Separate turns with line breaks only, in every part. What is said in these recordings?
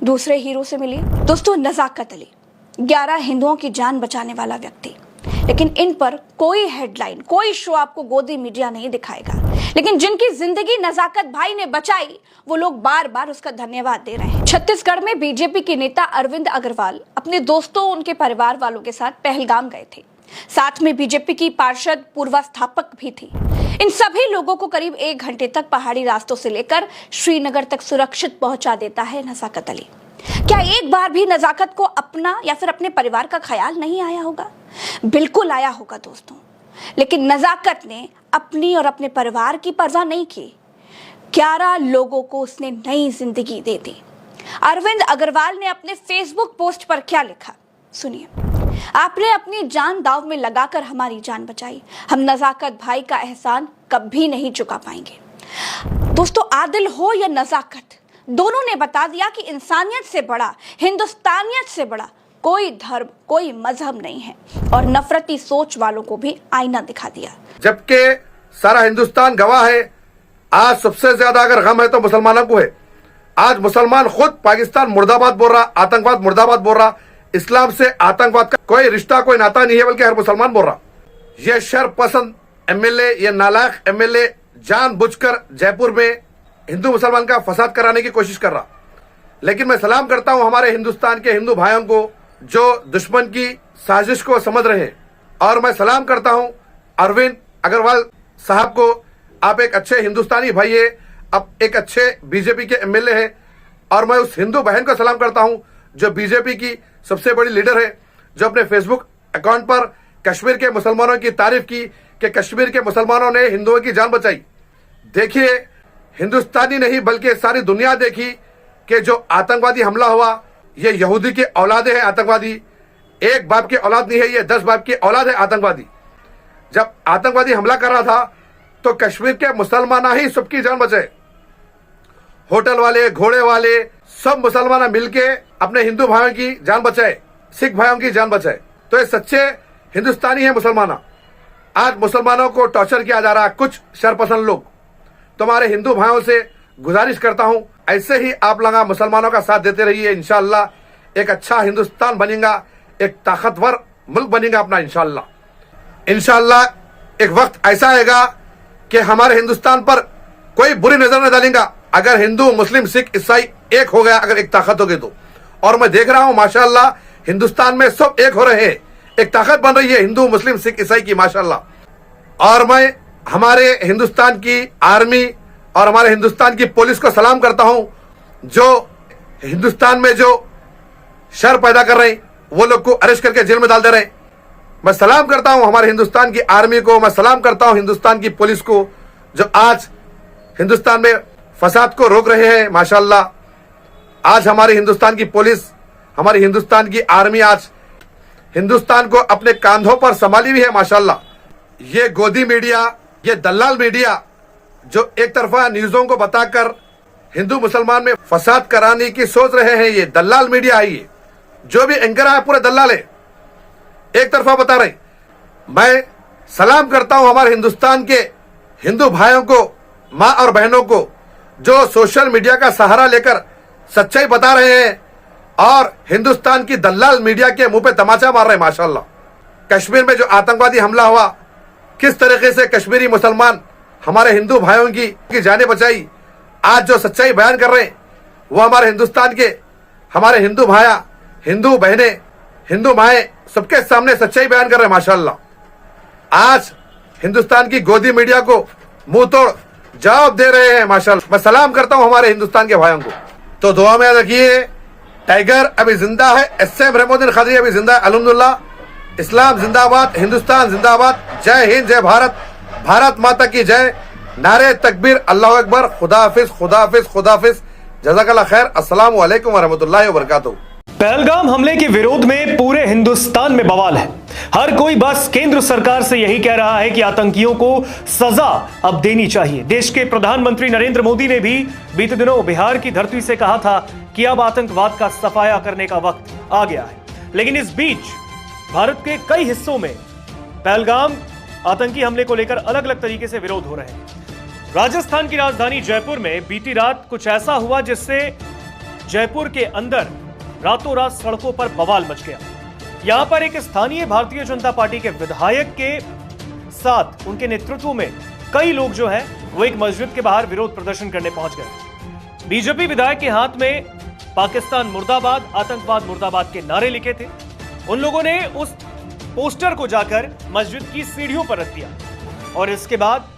दूसरे हीरो से मिली दोस्तों नजाकत अली, 11 हिंदुओं की जान बचाने वाला व्यक्ति। लेकिन इन पर कोई हेडलाइन, कोई शो आपको गोदी मीडिया नहीं दिखाएगा। लेकिन जिनकी जिंदगी नजाकत भाई ने बचाई, वो लोग बार बार उसका धन्यवाद दे रहे हैं। छत्तीसगढ़ में बीजेपी के नेता अरविंद अग्रवाल अपने दोस्तों, उनके परिवार वालों के साथ पहलगाम गए थे। साथ में बीजेपी की पार्षद पूर्वा स्थापक भी थी। इन सभी लोगों को करीब 1 घंटे तक पहाड़ी रास्तों से लेकर श्रीनगर तक सुरक्षित पहुंचा देता है नजाकत अली। क्या एक बार भी नजाकत को अपना या फिर अपने परिवार का ख्याल नहीं आया होगा? बिल्कुल आया होगा दोस्तों। लेकिन नजाकत ने अपनी और अपने परिवार की परवाह नहीं की। 11 लोगों को उसने नई जिंदगी दे दी। अरविंद अग्रवाल ने अपने फेसबुक पोस्ट पर क्या लिखा, सुनिए। आपने अपनी जान दांव में लगाकर हमारी जान बचाई। हम नजाकत भाई का एहसान कभी नहीं चुका पाएंगे। दोस्तों, आदिल हो या नजाकत, दोनों ने बता दिया कि इंसानियत से बड़ा, हिंदुस्तानियत से बड़ा कोई धर्म, कोई मजहब नहीं है, और नफरती सोच वालों को भी आईना दिखा दिया।
जबकि सारा हिंदुस्तान गवाह है। आज सबसे ज्यादा अगर गम है तो मुसलमानों को है। आज मुसलमान खुद पाकिस्तान मुर्दाबाद बोल रहा, आतंकवाद मुर्दाबाद बोल रहा। इस्लाम से आतंकवाद का कोई रिश्ता, कोई नाता नहीं है, बल्कि हर मुसलमान बोल रहा। ये शरपसंद एमएलए, ये नालायक एमएलए जानबूझकर जयपुर में हिंदू मुसलमान का फसाद कराने की कोशिश कर रहा। लेकिन मैं सलाम करता हूं हमारे हिंदुस्तान के हिंदू भाइयों को जो दुश्मन की साजिश को समझ रहे हैं, और मैं सलाम करता हूं अरविंद अग्रवाल साहब को। आप एक अच्छे हिंदुस्तानी भाई है, आप एक अच्छे बीजेपी के एमएलए है, और मैं उस हिंदू बहन को सलाम करता हूं जो बीजेपी की सबसे बड़ी लीडर है, जो अपने फेसबुक अकाउंट पर कश्मीर के मुसलमानों की तारीफ की कि कश्मीर के मुसलमानों ने हिंदुओं की जान बचाई। देखिए, हिंदुस्तानी नहीं बल्कि सारी दुनिया देखी कि जो आतंकवादी हमला हुआ, ये यहूदी के औलादे हैं आतंकवादी। एक बाप की औलाद नहीं है, ये 10 बाप की औलाद है आतंकवादी। जब आतंकवादी हमला कर रहा था तो कश्मीर के मुसलमान ही सबकी जान बचाए। होटल वाले, घोड़े वाले, सब मुसलमान मिलके अपने हिंदू भाइयों की जान बचाए, सिख भाइयों की जान बचाए। तो ये सच्चे हिंदुस्तानी है मुसलमान। आज मुसलमानों को टॉर्चर किया जा रहा, कुछ शरपसंद लोग। तुम्हारे हिंदू भाइयों से गुजारिश करता हूं, ऐसे ही आप लोग मुसलमानों का साथ देते रहिए। इंशाअल्लाह एक अच्छा हिंदुस्तान बनेगा, एक ताकतवर मुल्क बनेगा अपना इंशाअल्लाह। इंशाअल्लाह एक वक्त ऐसा आएगा कि हमारे हिंदुस्तान पर कोई बुरी नजर न डालेगा अगर हिंदू, मुस्लिम, सिख, ईसाई एक हो गया, अगर एक ताकत हो गई तो। और मैं देख रहा हूं माशाअल्लाह हिंदुस्तान में सब एक हो रहे हैं, एक ताकत बन रही है हिंदू, मुस्लिम, सिख, ईसाई की माशाअल्लाह। और मैं हमारे हिंदुस्तान की आर्मी और हमारे हिंदुस्तान की पुलिस को सलाम करता हूं, जो हिंदुस्तान में जो शर पैदा कर रहे हैं, वो लोग को अरेस्ट करके जेल में डाल दे रहे हैं। मैं सलाम करता हूं हमारे हिंदुस्तान की आर्मी को, मैं सलाम करता हूं हिंदुस्तान की पुलिस को, जो आज हिंदुस्तान में फसाद को रोक रहे हैं माशाअल्लाह। आज हमारी हिंदुस्तान की पुलिस, हमारी हिंदुस्तान की आर्मी आज हिंदुस्तान को अपने कांधों पर संभाली भी है माशाल्लाह। ये गोदी मीडिया, ये दलाल मीडिया जो एक तरफा न्यूज़ों को बताकर हिंदू मुसलमान में फसाद कराने की सोच रहे हैं, ये दलाल मीडिया है। ये जो भी एंकर है पूरे दलाल है, एक तरफा बता रहे। मैं सलाम करता हूं हमारे हिंदुस्तान के हिंदू भाइयों को, माँ और बहनों को, जो सोशल मीडिया का सहारा लेकर सच्चाई बता रहे हैं और हिंदुस्तान की दलाल मीडिया के मुंह पे तमाचा मार रहे हैं माशाल्लाह। कश्मीर में जो आतंकवादी हमला हुआ, किस तरीके से कश्मीरी मुसलमान हमारे हिंदू भाइयों की जाने बचाई, आज जो सच्चाई बयान कर रहे हैं वो हमारे हिंदुस्तान के हमारे हिंदू भाया, हिंदू बहनें, हिंदू माएं सबके सामने सच्चाई बयान कर रहे हैं माशाल्लाह। आज हिंदुस्तान की गोदी मीडिया को मुंह तोड़ जवाब दे रहे हैं माशाल्लाह। मैं सलाम करता हूं हमारे हिंदुस्तान के भाइयों को। तो दुआ में रखिए, टाइगर अभी जिंदा है, एसएम रहमुद्दीन खत्री अभी जिंदा है अल्हम्दुलिल्लाह। इस्लाम जिंदाबाद, हिंदुस्तान जिंदाबाद, जय हिंद, जय भारत, भारत माता की जय, नारे तकबीर, अल्लाह अकबर, खुदा हाफिज, खुदा हाफिज, खुदा हाफिज, जज़ाकल्लाह खैर, अस्सलाम वालेकुम व रहमतुल्लाहि व बरकातहू।
पहलगाम हमले के विरोध में पूरे हिंदुस्तान में बवाल है। हर कोई बस केंद्र सरकार से यही कह रहा है कि आतंकियों को सजा अब देनी चाहिए। देश के प्रधानमंत्री नरेंद्र मोदी ने भी बीते दिनों बिहार की धरती से कहा था कि अब आतंकवाद का सफाया करने का वक्त आ गया है। लेकिन इस बीच भारत के कई हिस्सों में पहलगाम आतंकी हमले को लेकर अलग अलग तरीके से विरोध हो रहे हैं। राजस्थान की राजधानी जयपुर में बीती रात कुछ ऐसा हुआ जिससे जयपुर के अंदर रातों रात सड़कों पर बवाल मच गया। यहां पर एक स्थानीय भारतीय जनता पार्टी के विधायक के साथ उनके नेतृत्व में कई लोग जो है वो एक मस्जिद के बाहर विरोध प्रदर्शन करने पहुंच गए। बीजेपी विधायक के हाथ में पाकिस्तान मुर्दाबाद, आतंकवाद मुर्दाबाद के नारे लिखे थे। उन लोगों ने उस पोस्टर को जाकर मस्जिद की सीढ़ियों पर रख दिया और इसके बाद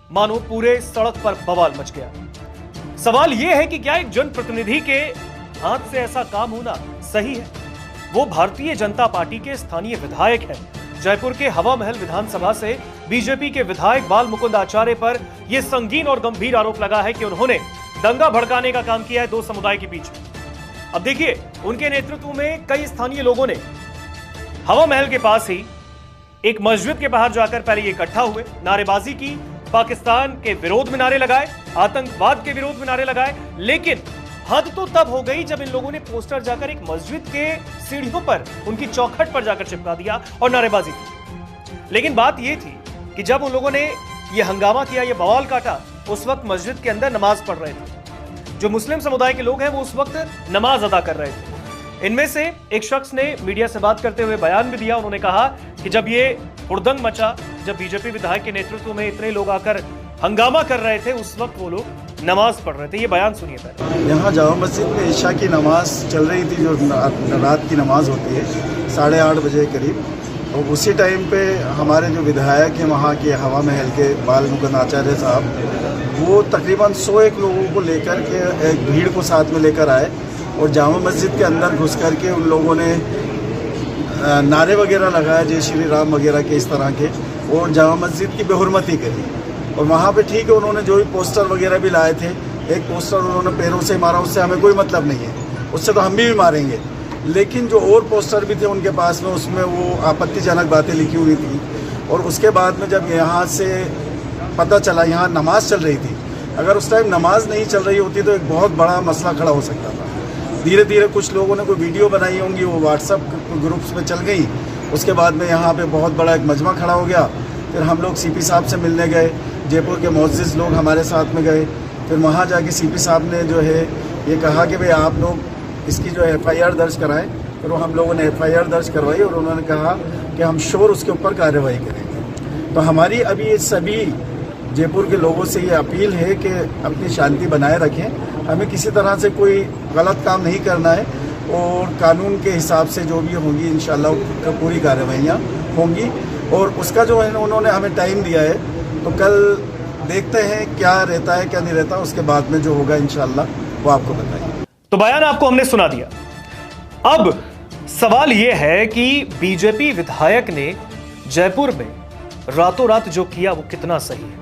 मानो पूरे सड़क पर बवाल मच गया। सवाल यह है कि क्या एक जनप्रतिनिधि के हाथ से ऐसा काम होना सही है? वो भारतीय जनता पार्टी के स्थानीय विधायक हैं। जयपुर के हवा महल विधानसभा से बीजेपी के विधायक बाल मुकुंद आचार्य पर यह संगीन और गंभीर आरोप लगा है कि उन्होंने दंगा भड़काने का काम किया है दो समुदाय के बीच। अब देखिए, उनके नेतृत्व में कई स्थानीय लोगों ने हवा महल के पास ही एक मस्जिद के बाहर जाकर पहले इकट्ठा हुए, नारेबाजी की, पाकिस्तान के विरोध में नारे लगाए, आतंकवाद के विरोध में नारे लगाए। लेकिन हद तो तब हो गई जब इन लोगों ने पोस्टर जाकर एक मस्जिद के सीढ़ियों पर, उनकी चौखट पर जाकर चिपका दिया और नारेबाजी की। लेकिन बात यह थी कि जब उन लोगों ने यह हंगामा किया, यह बवाल काटा, उस वक्त मस्जिद के अंदर नमाज पढ़ रहे थे। जो मुस्लिम समुदाय के लोग हैं वो उस वक्त नमाज अदा कर रहे थे। इनमें से एक शख्स ने मीडिया से बात करते हुए बयान भी दिया। उन्होंने कहा कि जब ये हुड़दंग मचा, जब बीजेपी विधायक के नेतृत्व में इतने लोग आकर हंगामा कर रहे थे, उस वक्त वो लोग नमाज पढ़ रहे थे। ये बयान सुनिए पहले।
यहाँ जामा मस्जिद में ईशा की नमाज चल रही थी, जो रात की नमाज होती है 8:30 बजे करीब। और उसी टाइम पे हमारे जो विधायक हैं वहाँ के हवा महल के बाल मुकुंद आचार्य साहब, वो तकरीबन 101 लोगों को लेकर के एक भीड़ को साथ में लेकर आए और जामा मस्जिद के अंदर घुस करके उन लोगों ने नारे वगैरह लगाए, जय श्री राम वगैरह के इस तरह के, और जामा मस्जिद की बेहुरमती करी। और वहाँ पे ठीक है, उन्होंने जो भी पोस्टर वगैरह भी लाए थे, एक पोस्टर उन्होंने पैरों से मारा, उससे हमें कोई मतलब नहीं है, उससे तो हम भी मारेंगे। लेकिन जो और पोस्टर भी थे उनके पास में, उसमें वो आपत्तिजनक बातें लिखी हुई थी। और उसके बाद में जब यहाँ से पता चला यहाँ नमाज चल रही थी, अगर उस टाइम नमाज नहीं चल रही होती तो एक बहुत बड़ा मसला खड़ा हो सकता था। धीरे धीरे कुछ लोगों ने कोई वीडियो बनाई होंगी, वो व्हाट्सएप ग्रुप्स में चल गई। उसके बाद में यहाँ पे बहुत बड़ा एक मजमा खड़ा हो गया। फिर हम लोग सीपी साहब से मिलने गए, जयपुर के मुअज़्ज़िज़ लोग हमारे साथ में गए। फिर वहाँ जाके सीपी साहब ने जो है ये कहा कि भाई आप लोग इसकी जो है FIR दर्ज कराएं। फिर हम लोगों ने FIR दर्ज करवाई और उन्होंने कहा कि हम श्योर उसके ऊपर कार्रवाई करेंगे। तो हमारी अभी ये सभी जयपुर के लोगों से ये अपील है कि अपनी शांति बनाए रखें, हमें किसी तरह से कोई गलत काम नहीं करना है और कानून के हिसाब से जो भी होंगी इंशाल्लाह पूरी कार्रवाइयाँ होंगी। और उसका जो है उन्होंने हमें टाइम दिया है, तो कल देखते हैं क्या रहता है क्या नहीं रहता, उसके बाद में जो होगा इंशाल्लाह वो आपको बताएंगे।
तो बयान आपको हमने सुना दिया। अब सवाल यह है कि बीजेपी विधायक ने जयपुर में रातों रात जो किया वो कितना सही है।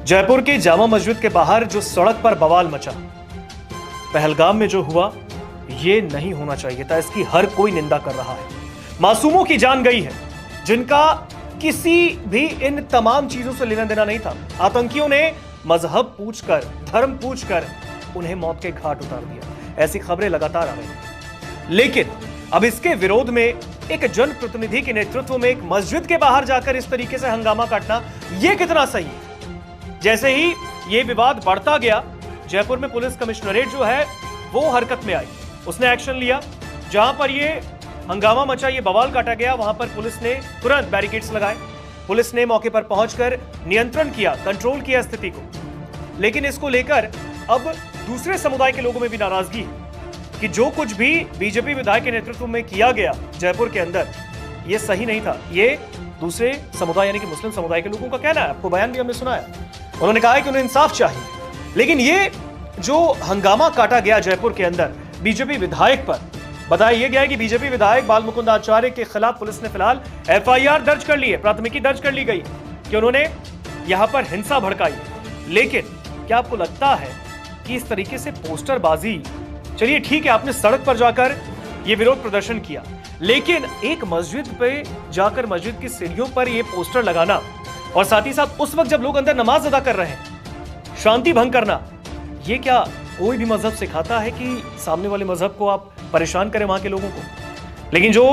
जयपुर के जामा मस्जिद के बाहर जो सड़क पर बवाल मचा, पहलगाम में जो हुआ ये नहीं होना चाहिए था, इसकी हर कोई निंदा कर रहा है। मासूमों की जान गई है जिनका किसी भी इन तमाम चीजों से लेना देना नहीं था। आतंकियों ने मजहब पूछकर, धर्म पूछकर उन्हें मौत के घाट उतार दिया। ऐसी खबरें लगातार आ रही हैं। लेकिन अब इसके विरोध में एक जनप्रतिनिधि के नेतृत्व में एक मस्जिद के बाहर जाकर इस तरीके से हंगामा काटना यह कितना सही है? जैसे ही यह विवाद बढ़ता गया, जयपुर में पुलिस कमिश्नरेट जो है वो हरकत में आई। उसने एक्शन लिया। जहां पर यह हंगामा मचा, ये बवाल काटा गया, वहां पर पुलिस ने तुरंत बैरिकेड्स लगाए। पुलिस ने मौके पर पहुंचकर नियंत्रण किया, कंट्रोल किया स्थिति को। लेकिन इसको लेकर अब दूसरे समुदाय के लोगों में भी नाराजगी है कि जो कुछ भी बीजेपी विधायक के नेतृत्व में किया गया जयपुर के अंदर, ये सही नहीं था। ये दूसरे समुदाय यानी कि मुस्लिम समुदाय के लोगों का कहना है। आपको बयान भी हमने सुना है। उन्होंने कहा है कि उन्हें इंसाफ चाहिए। लेकिन ये जो हंगामा काटा गया जयपुर के अंदर बीजेपी विधायक पर, बताया यह गया है कि बीजेपी विधायक बाल मुकुंद आचार्य के खिलाफ पुलिस ने फिलहाल एफआईआर दर्ज कर ली है, प्राथमिकी दर्ज कर ली गई कि उन्होंने यहां पर हिंसा भड़काई। लेकिन क्या आपको लगता है कि इस तरीके से पोस्टरबाजी, चलिए ठीक है आपने सड़क पर जाकर यह विरोध प्रदर्शन किया, लेकिन एक मस्जिद पे जाकर मस्जिद की सीढ़ियों पर यह पोस्टर लगाना और साथ ही साथ उस वक्त जब लोग अंदर नमाज अदा कर रहे हैं शांति भंग करना, यह क्या कोई भी मजहब सिखाता है कि सामने वाले मजहब को आप परेशान करें वहां के लोगों को? लेकिन जो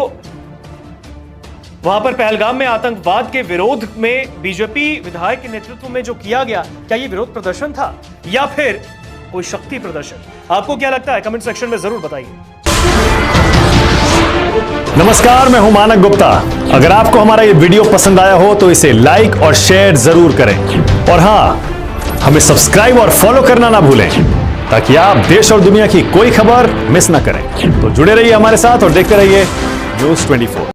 वहां पर पहलगाम में आतंकवाद के विरोध में बीजेपी विधायक के नेतृत्व में जो किया गया, क्या यह विरोध प्रदर्शन था या फिर कोई शक्ति प्रदर्शन? आपको क्या लगता है? कमेंट सेक्शन में जरूर बताइए।
नमस्कार, मैं हूं मानक गुप्ता। अगर आपको हमारा ये वीडियो पसंद आया हो तो इसे लाइक और शेयर जरूर करें, और हां, हमें सब्सक्राइब और फॉलो करना ना भूलें ताकि आप देश और दुनिया की कोई खबर मिस ना करें। तो जुड़े रहिए हमारे साथ और देखते रहिए न्यूज़ 24।